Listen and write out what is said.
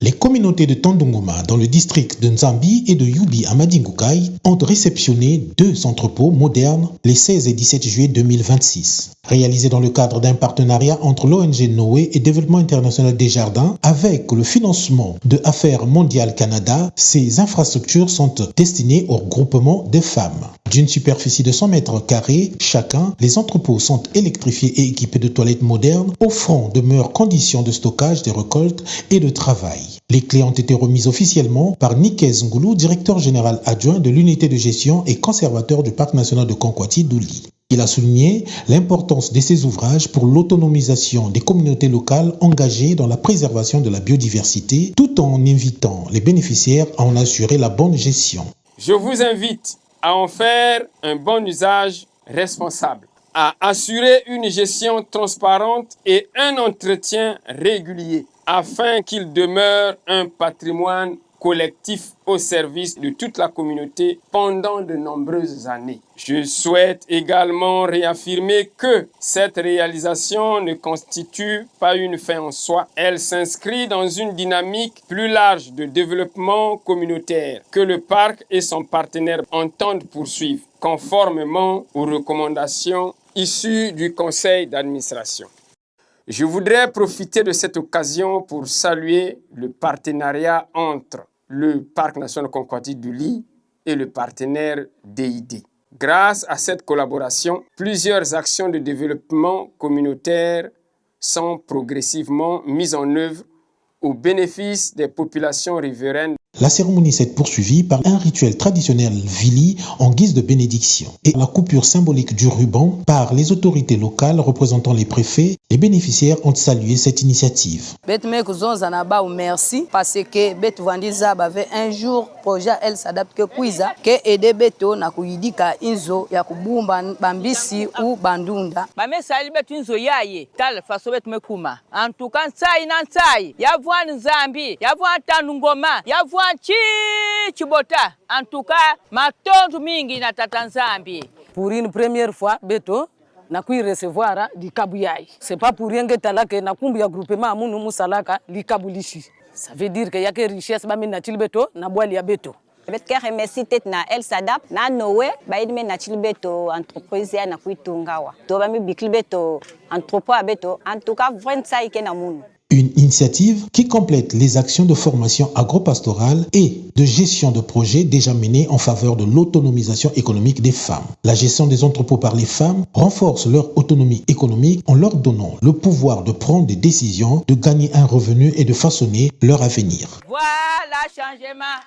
Les communautés de Tandunguma dans le district de Nzambi et de Yubi à Madingukai ont réceptionné 2 entrepôts modernes les 16 et 17 juillet 2026. Réalisés dans le cadre d'un partenariat entre l'ONG Noé et Développement International des Jardins avec le financement de Affaires Mondiales Canada, ces infrastructures sont destinées au regroupement des femmes. D'une superficie de 100 mètres carrés chacun, les entrepôts sont électrifiés et équipés de toilettes modernes, offrant de meilleures conditions de stockage des récoltes et de travail. Les clés ont été remises officiellement par Nikez Ngoulou, directeur général adjoint de l'unité de gestion et conservateur du parc national de Konkwati-Douli. Il a souligné l'importance de ces ouvrages pour l'autonomisation des communautés locales engagées dans la préservation de la biodiversité, tout en invitant les bénéficiaires à en assurer la bonne gestion. Je vous invite à en faire un bon usage responsable, à assurer une gestion transparente et un entretien régulier, afin qu'il demeure un patrimoine collectif au service de toute la communauté pendant de nombreuses années. Je souhaite également réaffirmer que cette réalisation ne constitue pas une fin en soi. Elle s'inscrit dans une dynamique plus large de développement communautaire que le parc et son partenaire entendent poursuivre, conformément aux recommandations issues du conseil d'administration. Je voudrais profiter de cette occasion pour saluer le partenariat entre le Parc national Konkwati-Douli et le partenaire DID. Grâce à cette collaboration, plusieurs actions de développement communautaire sont progressivement mises en œuvre au bénéfice des populations riveraines. La cérémonie s'est poursuivie par un rituel traditionnel vili en guise de bénédiction et la coupure symbolique du ruban par les autorités locales représentant les préfets. Les bénéficiaires ont salué cette initiative. Merci parce que Bet Vandiza avait un jour projet elle s'adapte que kuiza que aider Beto na kuidika inzo ya kubumba bambisi ou bandunda. Ba me sali betu inzo yaye tal faso bet mekuma. En tout cas sai nan sai ya voan Nzambi ya voan Tandungoma ya voan Chibota. En tout cas matondu mingi na tata Nzambi. Pour une première fois Beto na kui recevoir di kabuyai. C'est pas pour rien que talaka na kumbu ya groupement amunu musalaka li kabulishi. Ça veut dire que y a que richesse ba mina tilbeto na boali ya beto. Betka remercie tet na El Sadap na Noé ba idme na tilbeto entreprise ya na kuitungawa. To ba mi bikilbeto entrepôt beto en tout cas 25 ke na munu. Une initiative qui complète les actions de formation agro-pastorale et de gestion de projets déjà menées en faveur de l'autonomisation économique des femmes. La gestion des entrepôts par les femmes renforce leur autonomie économique en leur donnant le pouvoir de prendre des décisions, de gagner un revenu et de façonner leur avenir. Voilà changement.